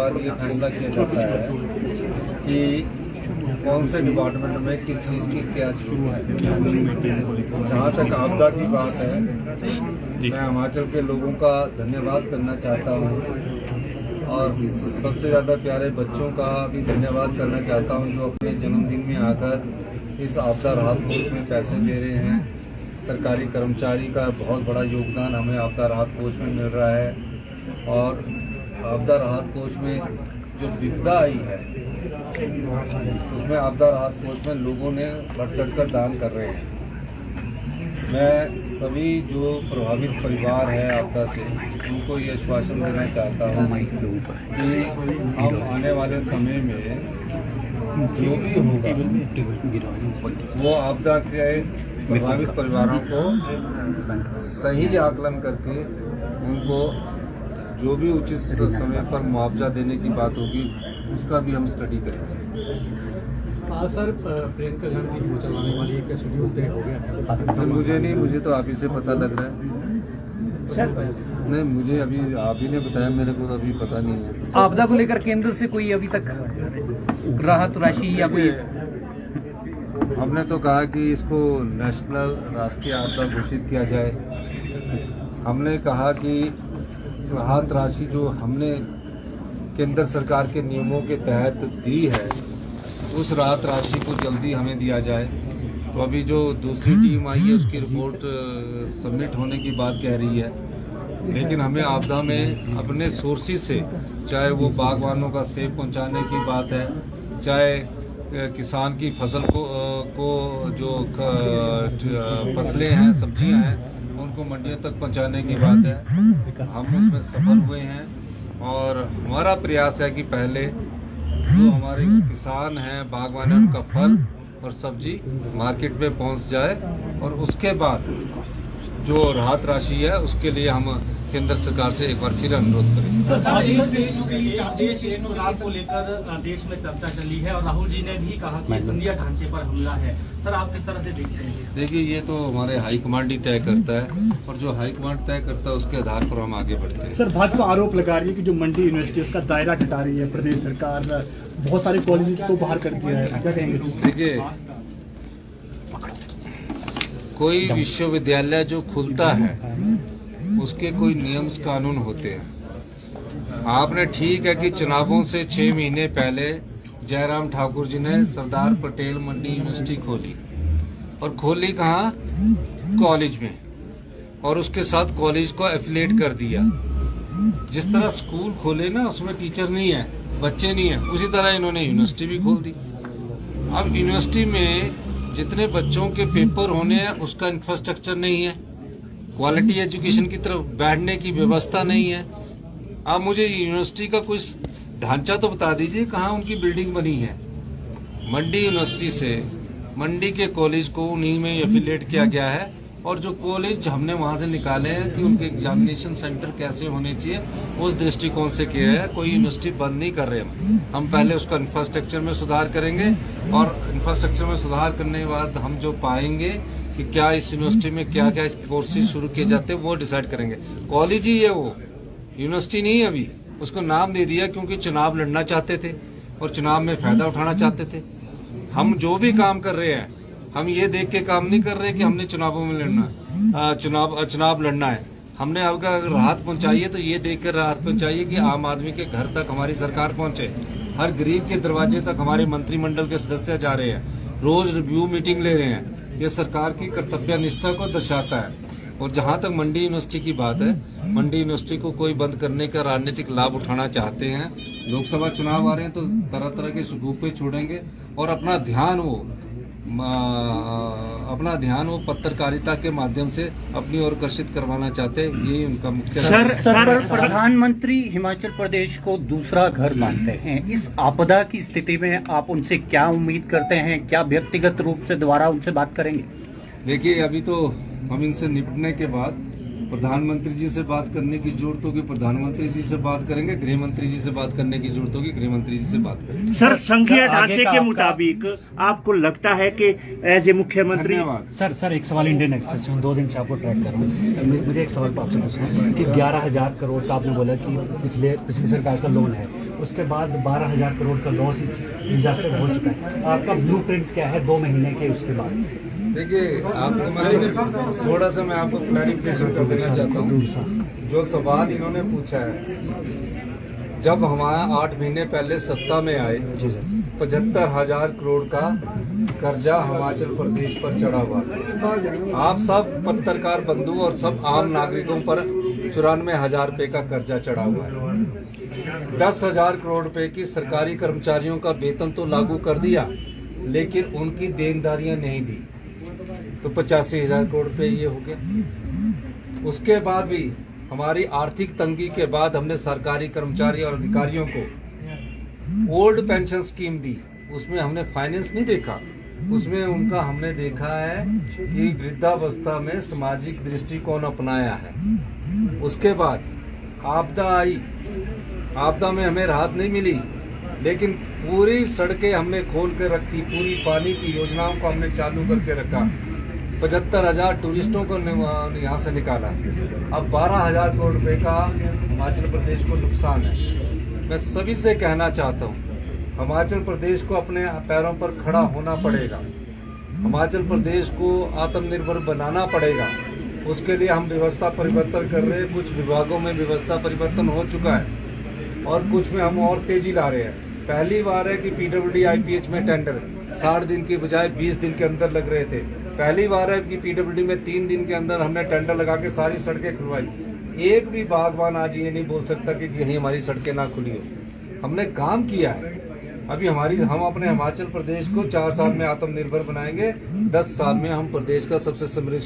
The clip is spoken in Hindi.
बाद ये फैसला किया जाता है कि कौन से डिपार्टमेंट में किस चीज़ की क्या शुरू है। जहाँ तक आपदा की बात है, मैं हिमाचल के लोगों का धन्यवाद करना चाहता हूँ और सबसे ज़्यादा प्यारे बच्चों का भी धन्यवाद करना चाहता हूँ जो अपने जन्मदिन में आकर इस आपदा राहत कोष में पैसे दे रहे हैं। सरकारी कर्मचारी का बहुत बड़ा योगदान हमें आपदा राहत कोष में मिल रहा है और आपदा राहत कोष में जो विपदा आई है उसमें आपदा राहत कोष में लोगों ने बढ़ चढ़ कर दान कर रहे हैं। मैं सभी जो प्रभावित परिवार है आपदा से उनको ये आश्वासन देना चाहता हूँ कि हम आने वाले समय में जो भी होगा वो आपदा के प्रभावित परिवारों को सही आकलन करके उनको जो भी उचित समय पर मुआवजा देने की बात होगी उसका भी हम स्टडी करेंगे। सर, प्रियंका गांधी की चलाने वाली एक शेड्यूल तय हो गया? मुझे तो आप ही से पता लग रहा है सर। नहीं, मुझे अभी आप ही ने बताया, मेरे को तो अभी पता नहीं है। आपदा को लेकर केंद्र से कोई अभी तक राहत राशि या कोई? हमने तो कहा कि इसको नेशनल राष्ट्रीय आपदा घोषित किया जाए। हमने कहा कि राहत राशि जो हमने केंद्र सरकार के नियमों के तहत दी है उस राहत राशि को जल्दी हमें दिया जाए। तो अभी जो दूसरी टीम आई है उसकी रिपोर्ट सबमिट होने की बात कह रही है, लेकिन हमें आपदा में अपने सोर्सेज से, चाहे वो बागवानों का सेब पहुंचाने की बात है, चाहे किसान की फसल को जो फसलें हैं, सब्जियां हैं, उनको मंडियों तक पहुंचाने की बात है, हम उसमें सफल हुए हैं। और हमारा प्रयास है कि पहले जो हमारे किसान हैं, बागवान हैं, उनका फल और सब्जी मार्केट में पहुंच जाए और उसके बाद जो राहत राशि है उसके लिए हम केंद्र सरकार से एक बार फिर अनुरोध करेंगे। देश चुनाव को लेकर देश में चर्चा चली है और राहुल जी ने भी कहा कि संघीय ढांचे पर हमला है। सर, आप किस तरह से देखते हैं? देखिए, ये तो हमारे हाईकमांड ही तय करता है और जो हाईकमांड तय करता है उसके आधार पर हम आगे बढ़ते हैं। सर, भाजपा आरोप लगा रही है कि जो मंडी यूनिवर्सिटी उसका दायरा घटा रही है प्रदेश सरकार, बहुत सारे कॉलेज को बाहर कर दिया है, क्या कहेंगे? देखिए, कोई विश्वविद्यालय जो खुलता है उसके कोई नियम कानून होते हैं। आपने ठीक है कि चुनावों से 6 महीने पहले जयराम ठाकुर जी ने सरदार पटेल मंडी यूनिवर्सिटी खोली और खोली कहाँ? कॉलेज में, और उसके साथ कॉलेज को एफिलिएट कर दिया। जिस तरह स्कूल खोले ना उसमें टीचर नहीं है, बच्चे नहीं है, उसी तरह इन्होंने यूनिवर्सिटी भी खोल दी। अब यूनिवर्सिटी में जितने बच्चों के पेपर होने हैं उसका इंफ्रास्ट्रक्चर नहीं है, क्वालिटी एजुकेशन की तरफ बैठने की व्यवस्था नहीं है। आप मुझे यूनिवर्सिटी का कोई ढांचा तो बता दीजिए कहाँ उनकी बिल्डिंग बनी है। मंडी यूनिवर्सिटी से मंडी के कॉलेज को उन्हीं में एफिलिएट किया गया है और जो कॉलेज हमने वहाँ से निकाले हैं कि उनके एग्जामिनेशन सेंटर कैसे होने चाहिए उस दृष्टिकोण से किया है। कोई यूनिवर्सिटी बंद नहीं कर रहे हम पहले उसका इंफ्रास्ट्रक्चर में सुधार करेंगे और इंफ्रास्ट्रक्चर में सुधार करने के बाद हम जो पाएंगे कि क्या इस यूनिवर्सिटी में क्या क्या कोर्सेज शुरू किए जाते हैं वो डिसाइड करेंगे। कॉलेज ही है वो, यूनिवर्सिटी नहीं है। अभी उसको नाम दे दिया क्योंकि चुनाव लड़ना चाहते थे और चुनाव में फायदा उठाना चाहते थे। हम जो भी काम कर रहे हैं हम ये देख के काम नहीं कर रहे कि हमने चुनावों में लड़ना चुनाव लड़ना है। हमने अगर राहत पहुंचाई है तो ये देख कर राहत पहुंचाइए कि आम आदमी के घर तक हमारी सरकार पहुंचे, हर गरीब के दरवाजे तक हमारे मंत्रिमंडल के सदस्य जा रहे हैं, रोज रिव्यू मीटिंग ले रहे हैं। ये सरकार की कर्तव्य निष्ठा को दर्शाता है। और जहां तक मंडी यूनिवर्सिटी की बात है, मंडी यूनिवर्सिटी को कोई बंद करने का राजनीतिक लाभ उठाना चाहते हैं। लोकसभा चुनाव आ रहे हैं तो तरह तरह के शगुफे छोड़ेंगे और अपना ध्यान वो पत्रकारिता के माध्यम से अपनी ओर आकर्षित करवाना चाहते हैं। यही उनका मुख्य। सर, प्रधानमंत्री हिमाचल प्रदेश को दूसरा घर मानते हैं। इस आपदा की स्थिति में आप उनसे क्या उम्मीद करते हैं? क्या व्यक्तिगत रूप से दोबारा उनसे बात करेंगे? देखिए, अभी तो हम इनसे निपटने के बाद प्रधानमंत्री जी से बात करने की जरूरत होगी प्रधानमंत्री जी से बात करेंगे, गृह मंत्री जी से बात करने की जरूरत होगी गृह मंत्री जी से बात करेंगे। सर संघीय सर, आगे ढांचे का के आपका- मुताबिक आपको लगता है कि एज ए मुख्यमंत्री धन्यवाद। सर एक सवाल इंडियन एक्सप्रेस में 2 दिन से आपको ट्रैक कर रहा हूँ। मुझे एक सवाल आपसे पूछना है कि 11,000 करोड़ का आपने बोला कि पिछली सरकार का लोन है, उसके बाद 12,000 करोड़ का लॉस इस डिजास्टर हो चुका है। आपका ब्लूप्रिंट क्या है 2 महीने के उसके बाद? देखिए आपको मैं थोड़ा सा मैं आपको क्लैरिफिकेशन कर देना चाहता हूँ। जो सवाल इन्होंने पूछा है, जब हमारा 8 महीने पहले सत्ता में आए 75,000 करोड़ का कर्जा हिमाचल प्रदेश पर चढ़ा हुआ था। आप सब पत्रकार बंधु और सब आम नागरिकों पर 94,000 रुपए का कर्जा चढ़ा हुआ है। 10,000 करोड़ रुपए की सरकारी कर्मचारियों का वेतन तो लागू कर दिया, लेकिन उनकी देनदारियां नहीं दी, तो 85,000 करोड़ रुपए ये हो गया। उसके बाद भी हमारी आर्थिक तंगी के बाद हमने सरकारी कर्मचारी और अधिकारियों को ओल्ड पेंशन स्कीम दी, उसमें हमने फाइनेंस नहीं देखा, उसमें उनका हमने देखा है कि वृद्धावस्था में सामाजिक दृष्टिकोण अपनाया है। उसके बाद आपदा आई, आपदा में हमें राहत नहीं मिली, लेकिन पूरी सड़कें हमने खोल के रखी, पूरी पानी की योजनाओं को हमने चालू करके रखा, 75,000 टूरिस्टों को यहाँ से निकाला। अब 12,000 करोड़ रुपए का हिमाचल प्रदेश को नुकसान है। मैं सभी से कहना चाहता हूँ, हिमाचल प्रदेश को अपने पैरों पर खड़ा होना पड़ेगा, हिमाचल प्रदेश को आत्मनिर्भर बनाना पड़ेगा। उसके लिए हम व्यवस्था परिवर्तन कर रहे हैं, कुछ विभागों में व्यवस्था परिवर्तन हो चुका है और कुछ में हम और तेजी ला रहे हैं। पहली बार है कि PWD IPH में टेंडर 60 दिन की बजाय 20 दिन के अंदर लग रहे थे। पहली बार है कि PWD में 3 दिन के अंदर हमने टेंडर लगा के सारी सड़कें खुलवाई। एक भी बागवान आज ये नहीं बोल सकता कि यहीं हमारी सड़कें ना खुली हो। हमने काम किया है। अभी हम अपने हिमाचल प्रदेश को 4 साल में आत्मनिर्भर बनाएंगे, 10 साल में हम प्रदेश का सबसे समृद्ध